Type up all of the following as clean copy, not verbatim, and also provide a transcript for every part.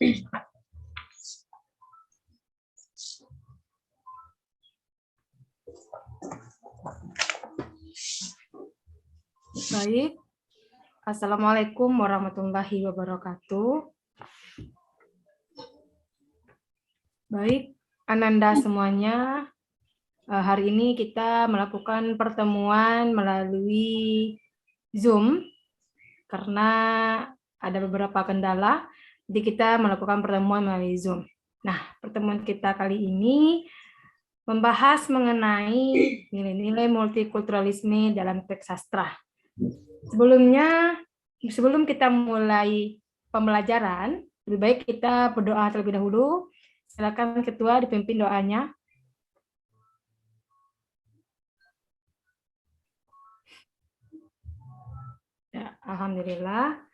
Baik, Assalamualaikum warahmatullahi wabarakatuh. Baik, Ananda semuanya, hari ini kita melakukan pertemuan melalui Zoom karena ada beberapa kendala, jadi kita melakukan pertemuan melalui Zoom. Nah, pertemuan kita kali ini membahas mengenai nilai-nilai multikulturalisme dalam teks sastra. Sebelum kita mulai pembelajaran, lebih baik kita berdoa terlebih dahulu. Silakan Ketua dipimpin doanya. Ya, alhamdulillah.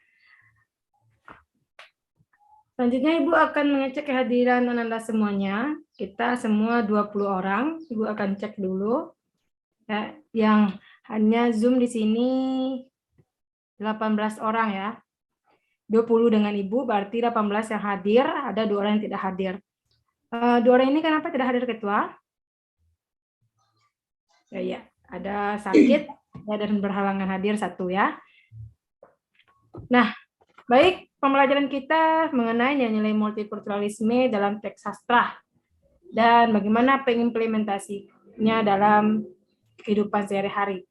Selanjutnya Ibu akan mengecek kehadiran Ananda semuanya. Kita semua 20 orang. Ibu akan cek dulu. Ya, yang hanya Zoom di sini 18 orang ya. 20 dengan Ibu, berarti 18 yang hadir, ada 2 orang yang tidak hadir. 2 orang ini kenapa tidak hadir Ketua? Ya, ada sakit dan berhalangan hadir 1 ya. Nah, baik, pembelajaran kita mengenai nilai multikulturalisme dalam teks sastra dan bagaimana pengimplementasinya dalam kehidupan sehari-hari.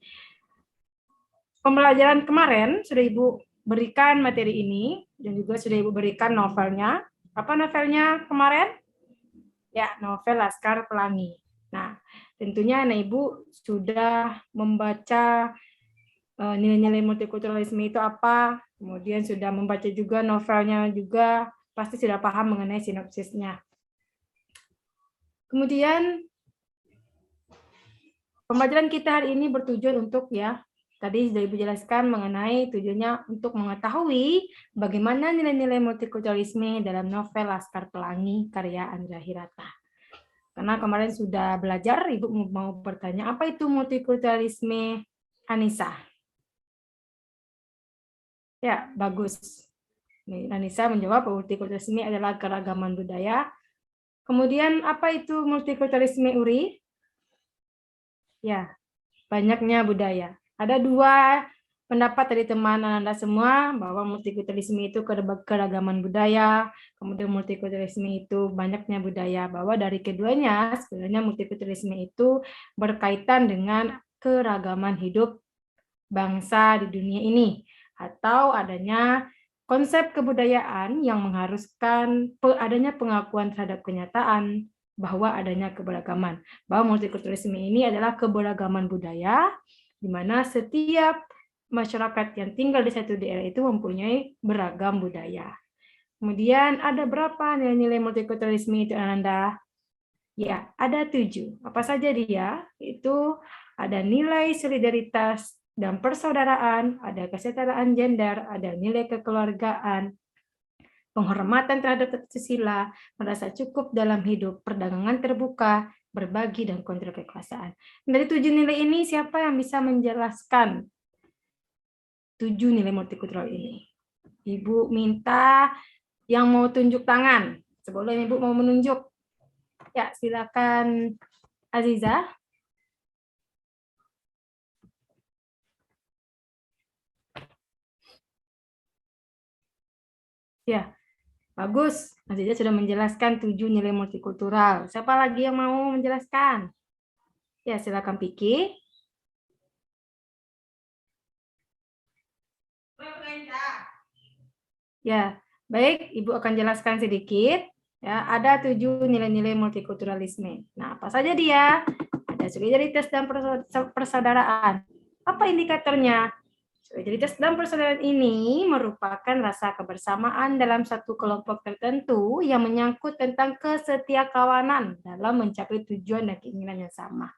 Pembelajaran kemarin sudah Ibu berikan materi ini dan juga sudah Ibu berikan novelnya. Apa novelnya kemarin? Ya, novel Laskar Pelangi. Nah, tentunya Ibu sudah membaca nilai-nilai multikulturalisme itu apa, kemudian sudah membaca juga novelnya juga, pasti sudah paham mengenai sinopsisnya. Kemudian, pembelajaran kita hari ini bertujuan untuk tadi sudah Ibu jelaskan mengenai tujuannya untuk mengetahui bagaimana nilai-nilai multikulturalisme dalam novel Laskar Pelangi karya Andra Hirata. Karena kemarin sudah belajar, Ibu mau bertanya, apa itu multikulturalisme, Anissa? Ya, bagus. Anissa menjawab multikulturalisme adalah keragaman budaya. Kemudian, apa itu multikulturalisme, Uri? Ya, banyaknya budaya. Ada 2 pendapat dari teman Anda semua bahwa multikulturalisme itu keragaman budaya, kemudian multikulturalisme itu banyaknya budaya, bahwa dari keduanya sebenarnya multikulturalisme itu berkaitan dengan keragaman hidup bangsa di dunia ini atau adanya konsep kebudayaan yang mengharuskan adanya pengakuan terhadap kenyataan bahwa adanya keberagaman, bahwa multikulturalisme ini adalah keberagaman budaya di mana setiap masyarakat yang tinggal di satu daerah itu mempunyai beragam budaya. Kemudian ada berapa nilai-nilai multikulturalisme itu Ananda? Ya, ada 7. Apa saja dia? Itu ada nilai solidaritas dan persaudaraan, ada kesetaraan gender, ada nilai kekeluargaan, penghormatan terhadap Pancasila, merasa cukup dalam hidup, perdagangan terbuka, berbagi, dan kontrol kekuasaan. Dari 7 nilai ini, siapa yang bisa menjelaskan 7 nilai multikultural ini? Ibu minta yang mau tunjuk tangan. Sebelum Ibu mau menunjuk. Ya, silakan Aziza. Ya, bagus. Aziza sudah menjelaskan 7 nilai multikultural. Siapa lagi yang mau menjelaskan? Ya, silakan Piki. Ya, baik. Ibu akan jelaskan sedikit. Ya, ada 7 nilai-nilai multikulturalisme. Nah, apa saja dia? Ada solidaritas dan persaudaraan. Apa indikatornya? Solidaritas dan persaudaraan ini merupakan rasa kebersamaan dalam satu kelompok tertentu yang menyangkut tentang kesetiakawanan dalam mencapai tujuan dan keinginan yang sama.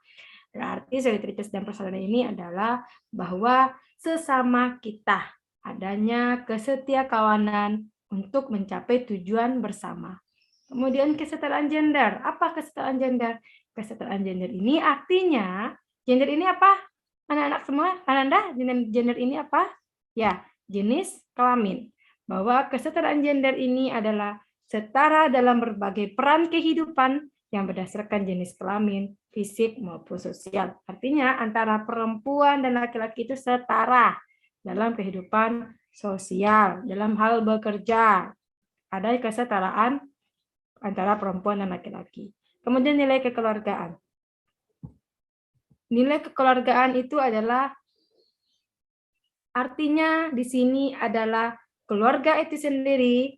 Berarti solidaritas dan persaudaraan ini adalah bahwa sesama kita adanya kesetiakawanan untuk mencapai tujuan bersama. Kemudian kesetaraan gender. Apa kesetaraan gender? Kesetaraan gender ini artinya, gender ini apa? Anak-anak semua, Ananda, gender ini apa? Ya, jenis kelamin. Bahwa kesetaraan gender ini adalah setara dalam berbagai peran kehidupan yang berdasarkan jenis kelamin, fisik maupun sosial. Artinya antara perempuan dan laki-laki itu setara dalam kehidupan sosial, dalam hal bekerja. Ada kesetaraan antara perempuan dan laki-laki. Kemudian nilai kekeluargaan. Nilai kekeluargaan itu adalah artinya di sini adalah keluarga itu sendiri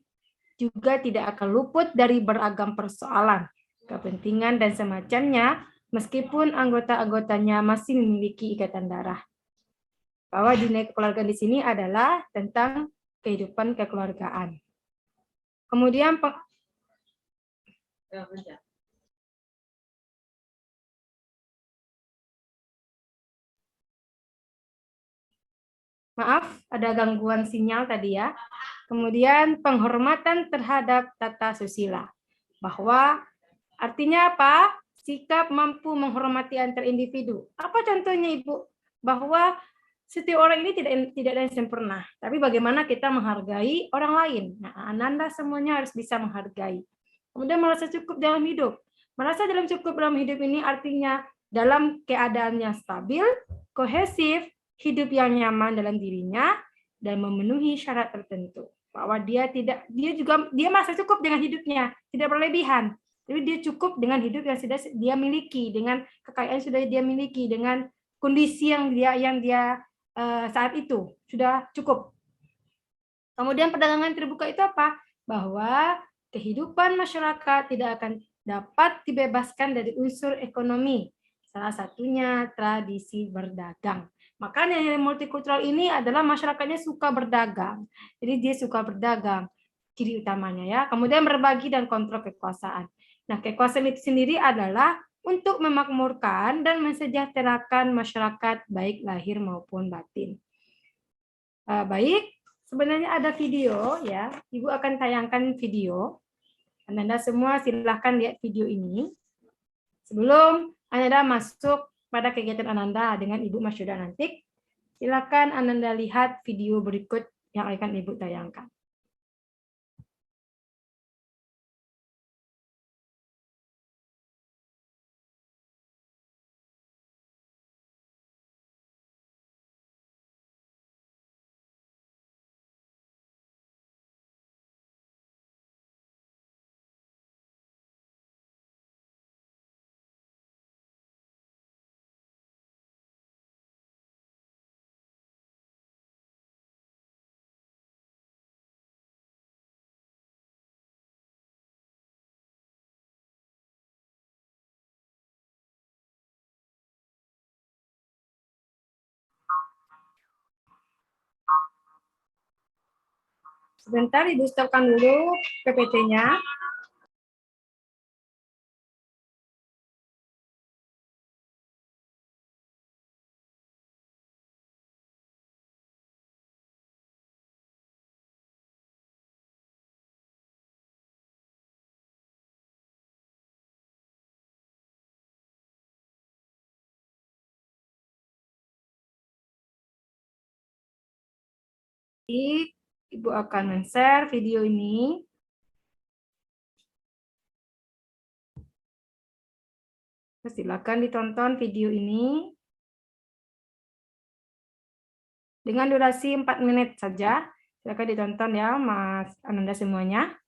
juga tidak akan luput dari beragam persoalan, kepentingan dan semacamnya, meskipun anggota-anggotanya masih memiliki ikatan darah. Bahwa nilai kekeluargaan di sini adalah tentang kehidupan kekeluargaan. Kemudian maaf, ada gangguan sinyal tadi ya. Kemudian penghormatan terhadap tata susila. Bahwa artinya apa? Sikap mampu menghormati antar individu. Apa contohnya Ibu? Bahwa setiap orang ini tidak ada yang sempurna. Tapi bagaimana kita menghargai orang lain. Nah, Ananda semuanya harus bisa menghargai. Kemudian merasa cukup dalam hidup. Merasa cukup dalam hidup ini artinya dalam keadaan yang stabil, kohesif, hidup yang nyaman dalam dirinya, dan memenuhi syarat tertentu. Bahwa dia merasa cukup dengan hidupnya, tidak berlebihan. Jadi dia cukup dengan hidup yang sudah dia miliki, dengan kekayaan yang sudah dia miliki, dengan kondisi yang dia saat itu sudah cukup. Kemudian perdagangan terbuka itu apa? Bahwa kehidupan masyarakat tidak akan dapat dibebaskan dari unsur ekonomi. Salah satunya tradisi berdagang. Makanya yang multikultural ini adalah masyarakatnya suka berdagang. Jadi dia suka berdagang, ciri utamanya ya. Kemudian berbagi dan kontrol kekuasaan. Nah, kekuasaan itu sendiri adalah untuk memakmurkan dan mensejahterakan masyarakat baik lahir maupun batin. Baik, sebenarnya ada video ya. Ibu akan tayangkan video. Anda semua silahkan lihat video ini. Sebelum Anda masuk pada kegiatan Ananda dengan Ibu Masyoda nanti, silakan Anda lihat video berikut yang akan Ibu tayangkan. Sebentar, Ibu stopkan dulu PPT-nya. Ibu akan men-share video ini. Silakan ditonton video ini. Dengan durasi 4 menit saja. Silakan ditonton ya, Mas Ananda semuanya.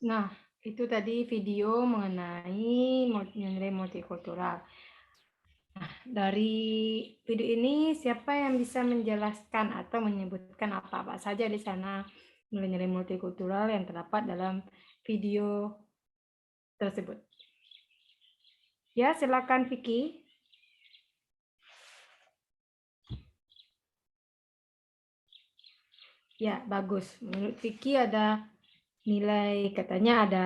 Nah, itu tadi video mengenai nilai multikultural. Nah, dari video ini siapa yang bisa menjelaskan atau menyebutkan apa-apa saja di sana nilai-nilai multikultural yang terdapat dalam video tersebut? Ya, silakan Vicky. Ya, bagus. Menurut Vicky ada nilai, katanya ada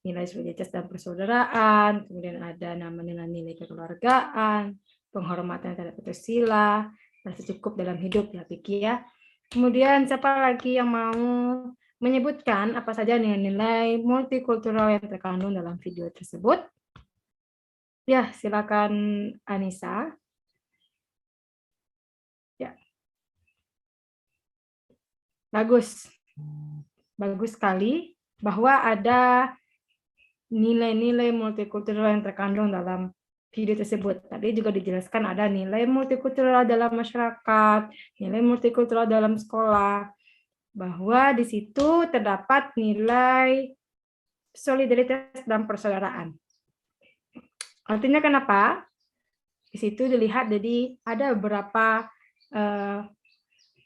nilai solidaritas dan persaudaraan, kemudian ada nama nilai kekeluargaan, penghormatan terhadap Pancasila, merasa cukup dalam hidup ya Vicky ya. Kemudian siapa lagi yang mau menyebutkan apa saja nilai-nilai multikultural yang terkandung dalam video tersebut? Ya, silakan Anissa. Ya. Bagus. Bagus sekali bahwa ada nilai-nilai multikultural yang terkandung dalam video tersebut. Tadi juga dijelaskan ada nilai multikultural dalam masyarakat, nilai multikultural dalam sekolah, bahwa di situ terdapat nilai solidaritas dan persaudaraan. Artinya kenapa? Di situ dilihat jadi ada beberapa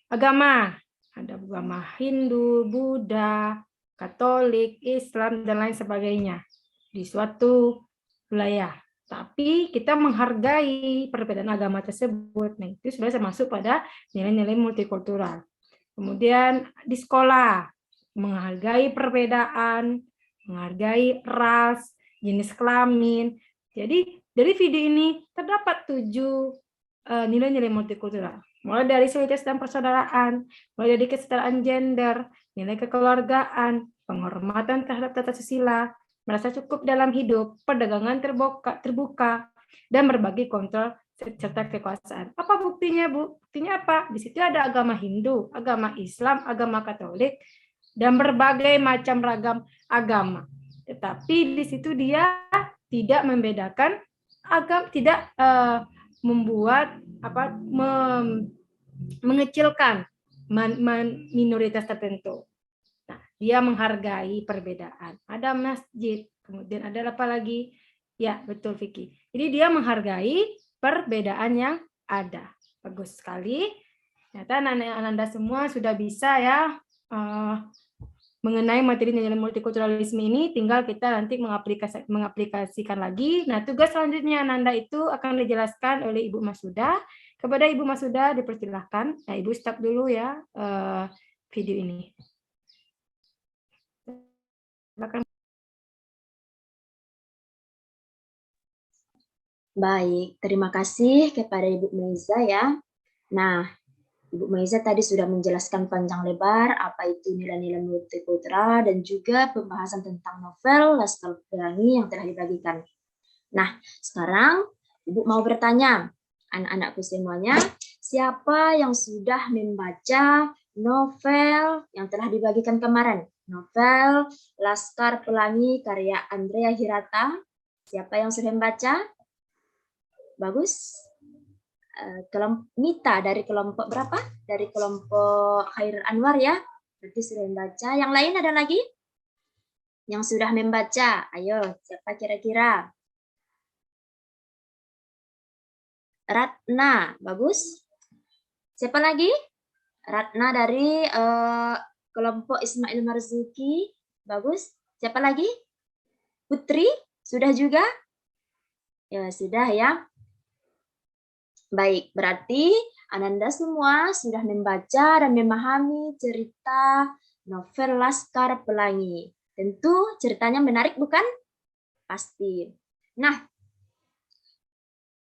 agama, ada agama Hindu, Buddha, Katolik, Islam, dan lain sebagainya di suatu wilayah. Tapi kita menghargai perbedaan agama tersebut. Nah, itu sudah termasuk pada nilai-nilai multikultural. Kemudian di sekolah, menghargai perbedaan, menghargai ras, jenis kelamin. Jadi dari video ini terdapat 7 nilai-nilai multikultural. Mulai dari solidaritas dan persaudaraan, mulai dari kesetaraan gender, nilai kekeluargaan, penghormatan terhadap tata susila, merasa cukup dalam hidup, perdagangan terbuka, dan berbagi kontrol serta kekuasaan. Apa buktinya, Bu? Buktinya apa? Di situ ada agama Hindu, agama Islam, agama Katolik, dan berbagai macam ragam agama. Tetapi di situ dia tidak membedakan agama, tidak membuat mengecilkan minoritas tertentu. Nah, dia menghargai perbedaan. Ada masjid, kemudian ada apa lagi? Ya, betul Vicky. Jadi dia menghargai perbedaan yang ada. Bagus sekali. Ternyata Ananda semua sudah bisa ya mengenai materi nilai multikulturalisme ini, tinggal kita nanti mengaplikasikan lagi. Nah, tugas selanjutnya Ananda itu akan dijelaskan oleh Ibu Masuda. Kepada Ibu Masuda dipersilahkan. Nah, Ibu stop dulu ya video ini. Silakan. Baik, terima kasih kepada Ibu Meiza ya. Nah, Ibu Maiza tadi sudah menjelaskan panjang lebar apa itu nilai-nilai multikultural dan juga pembahasan tentang novel Laskar Pelangi yang telah dibagikan. Nah, sekarang Ibu mau bertanya, anak-anakku semuanya, siapa yang sudah membaca novel yang telah dibagikan kemarin? Novel Laskar Pelangi karya Andrea Hirata. Siapa yang sudah membaca? Bagus. Kelompok Nita dari kelompok berapa? Dari kelompok Khairul Anwar ya. Berarti sudah membaca. Yang lain ada lagi? Yang sudah membaca. Ayo, siapa kira-kira? Ratna, bagus. Siapa lagi? Ratna dari kelompok Ismail Marzuki, bagus. Siapa lagi? Putri, sudah juga? Ya, sudah ya. Baik, berarti Ananda semua sudah membaca dan memahami cerita novel Laskar Pelangi. Tentu ceritanya menarik bukan? Pasti. Nah,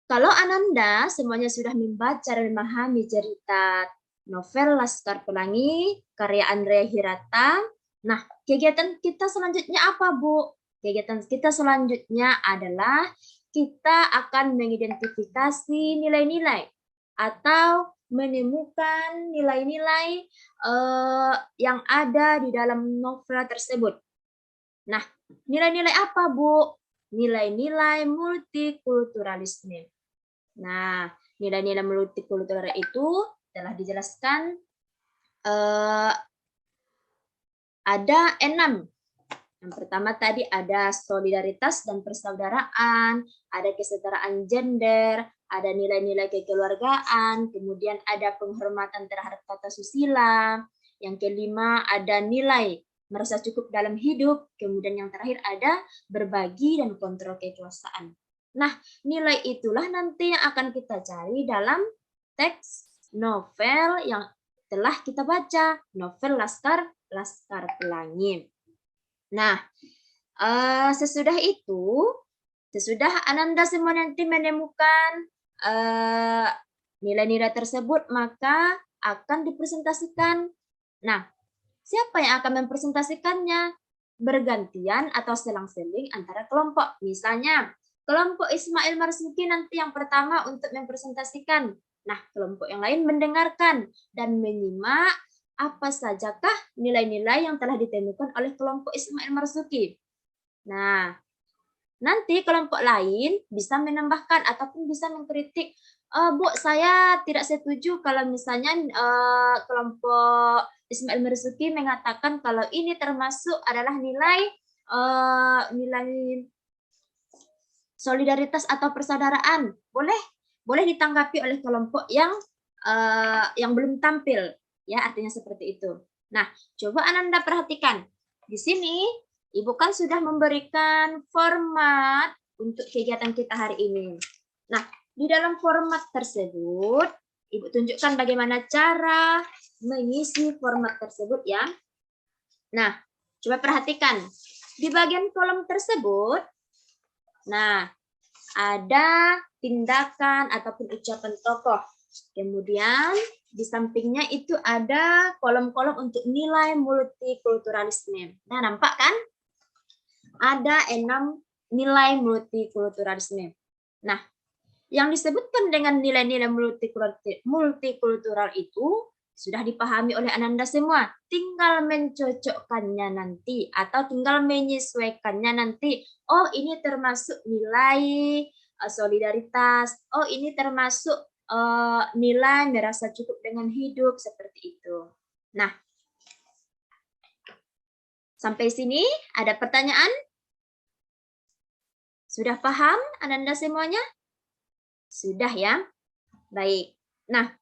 kalau Ananda semuanya sudah membaca dan memahami cerita novel Laskar Pelangi karya Andrea Hirata, nah kegiatan kita selanjutnya apa, Bu? Kegiatan kita selanjutnya adalah kita akan mengidentifikasi nilai-nilai atau menemukan nilai-nilai yang ada di dalam novel tersebut. Nah, nilai-nilai apa, Bu? Nilai-nilai multikulturalisme. Nah, nilai-nilai multikultural itu telah dijelaskan ada 6. Yang pertama tadi ada solidaritas dan persaudaraan, ada kesetaraan gender, ada nilai-nilai kekeluargaan, kemudian ada penghormatan terhadap tata susila. Yang kelima ada nilai merasa cukup dalam hidup, kemudian yang terakhir ada berbagi dan kontrol kekuasaan. Nah, nilai itulah nanti yang akan kita cari dalam teks novel yang telah kita baca, novel Laskar Pelangi. Nah, sesudah Ananda semua nanti menemukan nilai-nilai tersebut, maka akan dipresentasikan. Nah, siapa yang akan mempresentasikannya? Bergantian atau selang-seling antara kelompok. Misalnya, kelompok Ismail Marzuki nanti yang pertama untuk mempresentasikan. Nah, kelompok yang lain mendengarkan dan menyimak apa sajakah nilai-nilai yang telah ditemukan oleh kelompok Ismail Marzuki. Nah, nanti kelompok lain bisa menambahkan ataupun bisa mengkritik, Bu, saya tidak setuju kalau misalnya kelompok Ismail Marzuki mengatakan kalau ini termasuk adalah nilai solidaritas atau persaudaraan. Boleh ditanggapi oleh kelompok yang belum tampil. Ya, artinya seperti itu. Nah, coba Ananda perhatikan. Di sini, Ibu kan sudah memberikan format untuk kegiatan kita hari ini. Nah, di dalam format tersebut, Ibu tunjukkan bagaimana cara mengisi format tersebut ya. Nah, coba perhatikan. Di bagian kolom tersebut, nah, ada tindakan ataupun ucapan tokoh. Kemudian di sampingnya itu ada kolom-kolom untuk nilai multikulturalisme. Nah, nampak kan? Ada 6 nilai multikulturalisme. Nah, yang disebutkan dengan nilai-nilai multikultural itu sudah dipahami oleh Ananda semua. Tinggal mencocokkannya nanti atau tinggal menyesuaikannya nanti. Oh, ini termasuk nilai solidaritas. Oh, ini termasuk nilai merasa cukup dengan hidup seperti itu. Nah, sampai sini ada pertanyaan? Sudah paham Ananda semuanya? Sudah ya? Baik. Nah,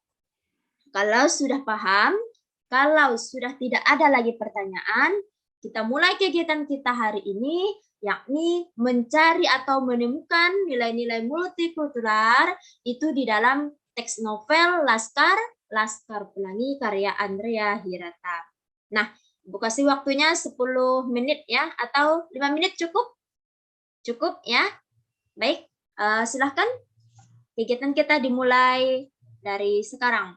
kalau sudah paham, kalau sudah tidak ada lagi pertanyaan, kita mulai kegiatan kita hari ini, yakni mencari atau menemukan nilai-nilai multikultural itu di dalam teks novel Laskar Pelangi karya Andrea Hirata. Nah, Ibu kasih waktunya 10 menit ya, atau 5 menit cukup? Cukup ya? Baik, silahkan kegiatan kita dimulai dari sekarang.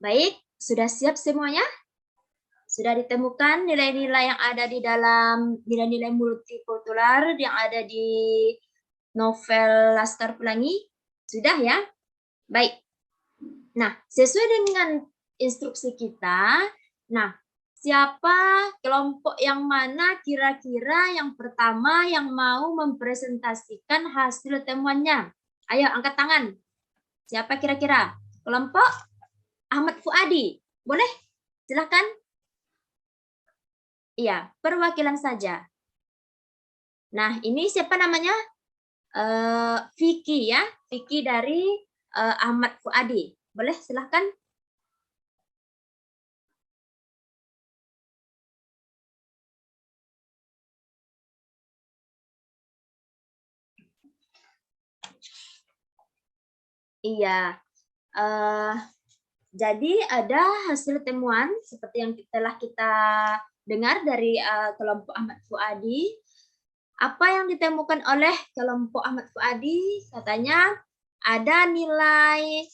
Baik, sudah siap semuanya? Sudah ditemukan nilai-nilai yang ada di dalam nilai-nilai multikultural yang ada di novel Laskar Pelangi? Sudah ya? Baik. Nah, sesuai dengan instruksi kita, nah, siapa kelompok yang mana kira-kira yang pertama yang mau mempresentasikan hasil temuannya? Ayo, angkat tangan. Siapa kira-kira? Kelompok Ahmad Fuadi. Boleh? Silakan. Iya, perwakilan saja. Nah, ini siapa namanya? Vicky ya. Vicky dari Ahmad Fuadi. Boleh, silahkan. Iya. Jadi ada hasil temuan seperti yang telah kita dengar dari kelompok Ahmad Fuadi. Apa yang ditemukan oleh kelompok Ahmad Fuadi? Katanya ada nilai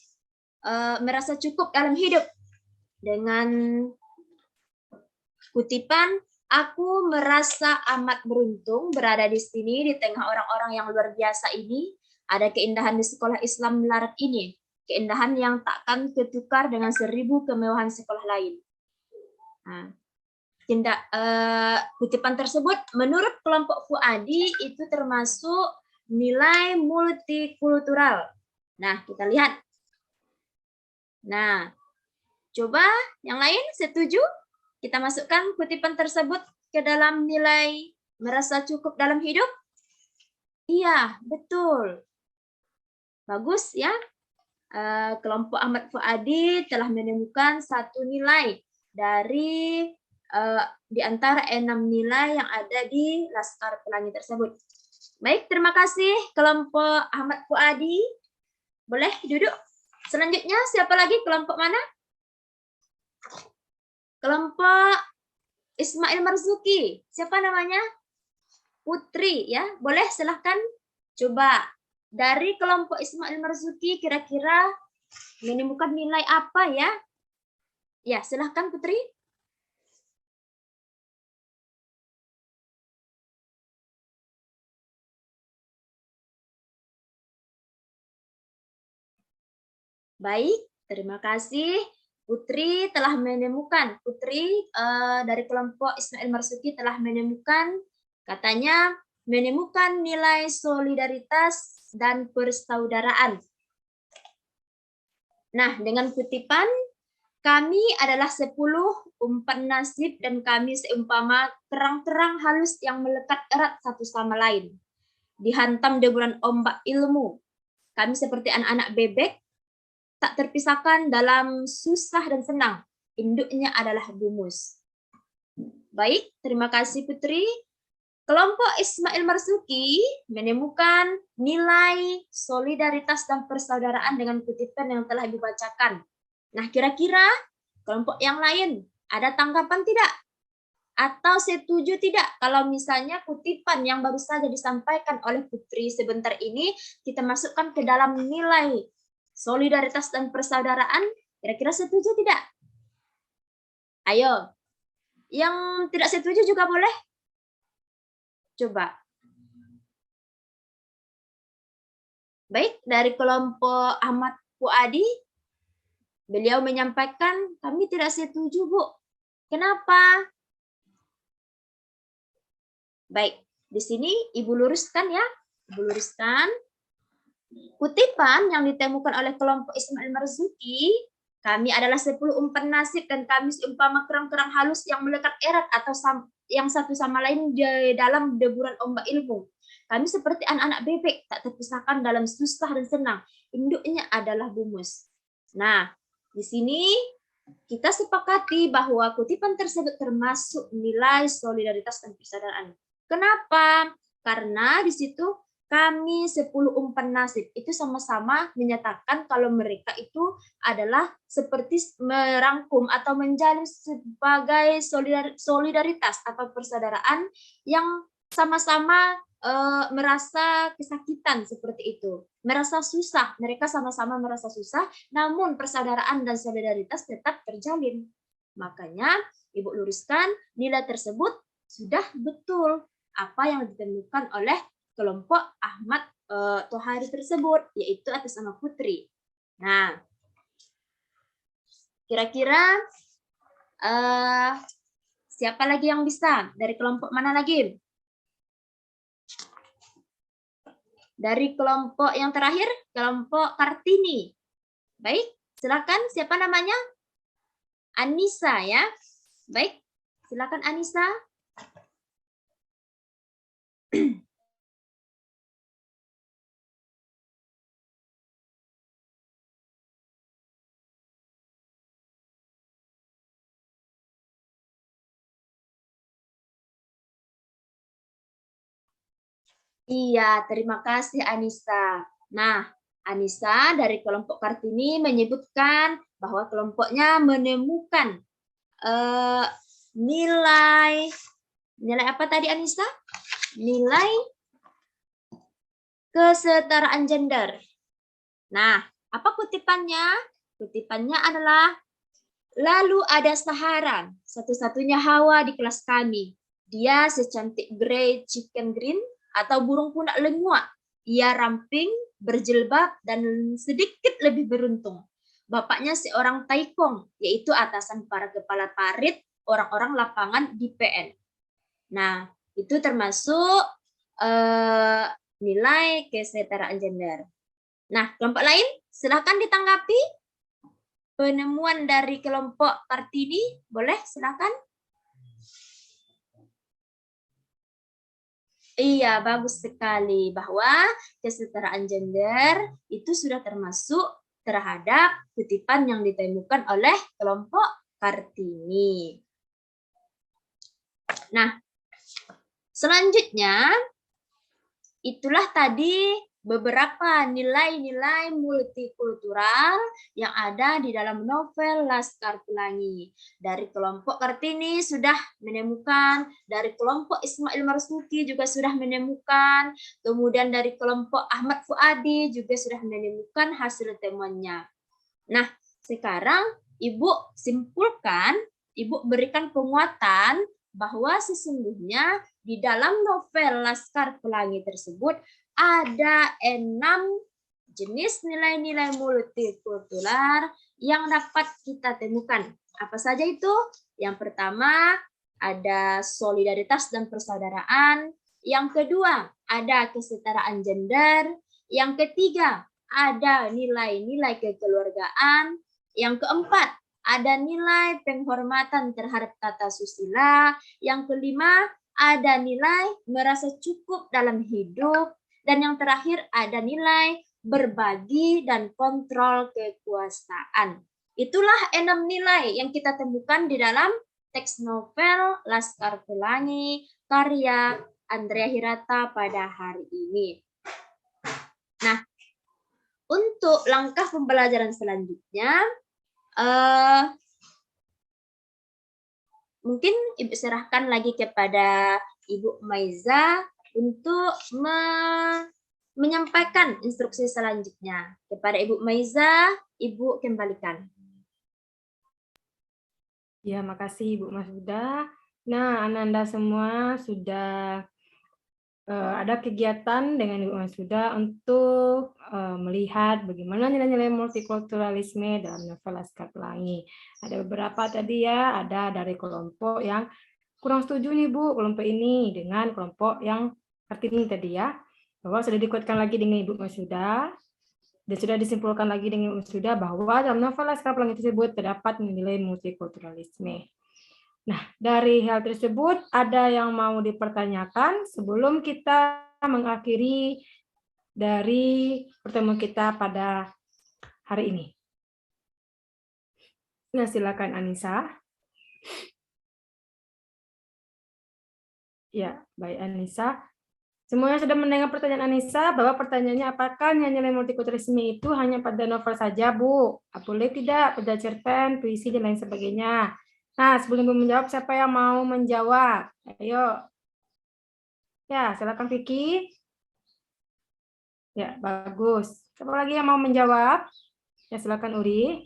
merasa cukup dalam hidup dengan kutipan, aku merasa amat beruntung berada di sini di tengah orang-orang yang luar biasa ini. Ada keindahan di sekolah Islam Melarat ini, keindahan yang takkan ketukar dengan 1000 kemewahan sekolah lain. Nah, kutipan tersebut menurut kelompok Fuadi itu termasuk nilai multikultural. Nah, kita lihat. Nah, coba yang lain setuju? Kita masukkan kutipan tersebut ke dalam nilai merasa cukup dalam hidup? Iya, betul. Bagus ya. Kelompok Ahmad Fuadi telah menemukan satu nilai dari di antara 6 nilai yang ada di Laskar Pelangi tersebut. Baik, terima kasih kelompok Ahmad Fuadi. Boleh duduk. Selanjutnya siapa lagi? Kelompok mana? Kelompok Ismail Marzuki. Siapa namanya? Putri ya. Boleh silahkan coba dari kelompok Ismail Marzuki kira-kira menemukan nilai apa ya? Ya, silahkan Putri. Baik, terima kasih. Putri telah menemukan, dari kelompok Ismail Marzuki telah menemukan, katanya menemukan nilai solidaritas dan persaudaraan. Nah, dengan kutipan, kami adalah 10 umpan nasib dan kami seumpama terang-terang halus yang melekat erat satu sama lain. Dihantam deburan ombak ilmu. Kami seperti anak-anak bebek, tak terpisahkan dalam susah dan senang. Induknya adalah bumus. Baik, terima kasih Putri. Kelompok Ismail Marzuki menemukan nilai solidaritas dan persaudaraan dengan kutipan yang telah dibacakan. Nah, kira-kira kelompok yang lain ada tanggapan tidak? Atau setuju tidak kalau misalnya kutipan yang baru saja disampaikan oleh Putri sebentar ini kita masukkan ke dalam nilai solidaritas dan persaudaraan? Kira-kira setuju tidak? Ayo. Yang tidak setuju juga boleh. Coba. Baik, dari kelompok Ahmad Fuadi, beliau menyampaikan, kami tidak setuju, Bu. Kenapa? Baik, di sini Ibu luruskan ya. Ibu luruskan. Kutipan yang ditemukan oleh kelompok Ismail Marzuki, kami adalah 10 umpan nasib dan kami seumpama kerang-kerang halus yang melekat erat atau yang satu sama lain di dalam deburan ombak ilmu. Kami seperti anak-anak bebek, tak terpisahkan dalam susah dan senang. Induknya adalah bumus. Nah, di sini kita sepakati bahwa kutipan tersebut termasuk nilai solidaritas dan persaudaraan. Kenapa? Karena di situ kami 10 umpan nasib itu sama-sama menyatakan kalau mereka itu adalah seperti merangkum atau menjalin sebagai solidaritas atau persaudaraan yang sama-sama merasa kesakitan seperti itu, merasa susah, mereka sama-sama merasa susah, namun persaudaraan dan solidaritas tetap terjalin. Makanya Ibu luruskan nilai tersebut sudah betul apa yang ditemukan oleh kelompok Ahmad Tohari tersebut, yaitu atas nama Putri. Nah, kira-kira siapa lagi yang bisa? Dari kelompok mana lagi? Dari kelompok yang terakhir, kelompok Kartini. Baik, silakan. Siapa namanya? Anissa ya. Baik, silakan Anissa. Iya, terima kasih Anissa. Nah, Anissa dari kelompok Kartini menyebutkan bahwa kelompoknya menemukan nilai apa tadi Anissa? Nilai kesetaraan gender. Nah, apa kutipannya? Kutipannya adalah, lalu ada Sahara, satu-satunya Hawa di kelas kami. Dia secantik grey chicken green atau burung pundak lengua. Ia ramping, berjilbab, dan sedikit lebih beruntung. Bapaknya seorang taikong, yaitu atasan para kepala parit orang-orang lapangan di PN. Nah, itu termasuk nilai kesetaraan gender. Nah, kelompok lain, silakan ditanggapi. Penemuan dari kelompok Kartini, boleh silakan. Iya, bagus sekali bahwa kesetaraan gender itu sudah termasuk terhadap kutipan yang ditemukan oleh kelompok Kartini. Nah, selanjutnya itulah tadi beberapa nilai-nilai multikultural yang ada di dalam novel Laskar Pelangi. Dari kelompok Kartini sudah menemukan, dari kelompok Ismail Marzuki juga sudah menemukan, kemudian dari kelompok Ahmad Fuadi juga sudah menemukan hasil temuannya. Nah, sekarang Ibu simpulkan, Ibu berikan penguatan bahwa sesungguhnya di dalam novel Laskar Pelangi tersebut ada 6 jenis nilai-nilai multikultural yang dapat kita temukan. Apa saja itu? Yang pertama, ada solidaritas dan persaudaraan. Yang kedua, ada kesetaraan gender. Yang ketiga, ada nilai-nilai kekeluargaan. Yang keempat, ada nilai penghormatan terhadap tata susila. Yang kelima, ada nilai merasa cukup dalam hidup. Dan yang terakhir ada nilai berbagi dan kontrol kekuasaan. Itulah 6 nilai yang kita temukan di dalam teks novel Laskar Pelangi karya Andrea Hirata pada hari ini. Nah, untuk langkah pembelajaran selanjutnya, mungkin Ibu serahkan lagi kepada Ibu Maiza untuk menyampaikan instruksi selanjutnya. Kepada Ibu Maiza, Ibu kembalikan. Ya, makasih Ibu Masbuda. Nah, Ananda semua sudah ada kegiatan dengan Ibu Masbuda untuk melihat bagaimana nilai-nilai multikulturalisme dalam novel Laskar Pelangi. Ada beberapa tadi ya, ada dari kelompok yang kurang setuju nih Bu, kelompok ini dengan kelompok yang Kartini tadi ya, bahwa sudah dikuatkan lagi dengan Ibu Masbuda dan sudah disimpulkan lagi dengan Ibu Masbuda bahwa dalam novel Laskar Pelangi tersebut terdapat nilai multikulturalisme. Nah, dari hal tersebut ada yang mau dipertanyakan sebelum kita mengakhiri dari pertemuan kita pada hari ini. Nah, silakan Anissa. Ya, baik Anissa. Semuanya sudah mendengar pertanyaan Anissa, bahwa pertanyaannya apakah nilai multikulturalisme itu hanya pada novel saja, Bu? Boleh tidak pada cerpen, puisi, dan lain sebagainya? Nah, sebelum Ibu menjawab, siapa yang mau menjawab? Ayo. Ya, silakan Vicky. Ya, bagus. Siapa lagi yang mau menjawab? Ya, silakan Uri.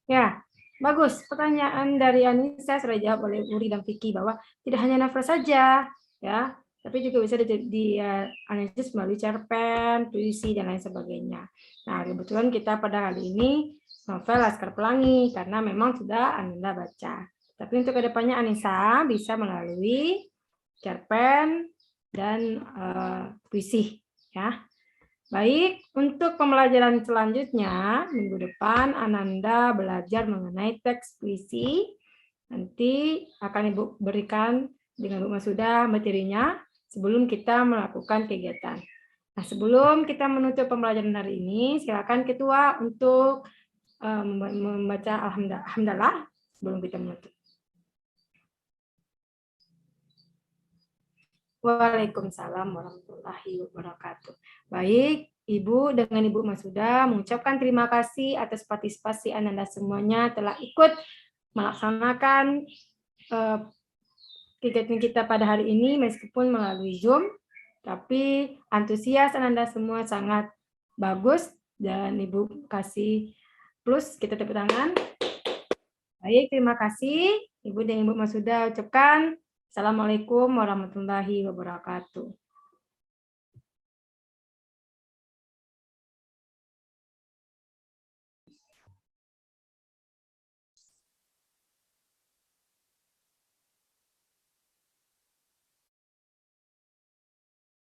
Ya, bagus. Pertanyaan dari Anissa sudah dijawab oleh Uri dan Vicky bahwa tidak hanya novel saja, ya, tapi juga bisa dianalisis melalui cerpen, puisi, dan lain sebagainya. Nah, kebetulan kita pada kali ini novel Laskar Pelangi, karena memang sudah Ananda baca. Tapi untuk kedepannya Anissa bisa melalui cerpen dan puisi, ya. Baik, untuk pembelajaran selanjutnya, minggu depan Ananda belajar mengenai teks puisi. Nanti akan Ibu berikan dengan Bu Masuda materinya sebelum kita melakukan kegiatan. Nah, sebelum kita menutup pembelajaran hari ini, silakan Ketua untuk membaca Alhamdulillah sebelum kita menutup. Waalaikumsalam warahmatullahi wabarakatuh. Baik, Ibu dengan Ibu Masuda mengucapkan terima kasih atas partisipasi Ananda semuanya telah ikut melaksanakan kegiatan kita pada hari ini meskipun melalui Zoom, tapi antusias Ananda semua sangat bagus dan Ibu kasih plus, kita tepuk tangan. Baik, terima kasih Ibu dan Ibu Masuda ucapkan. Assalamualaikum warahmatullahi wabarakatuh.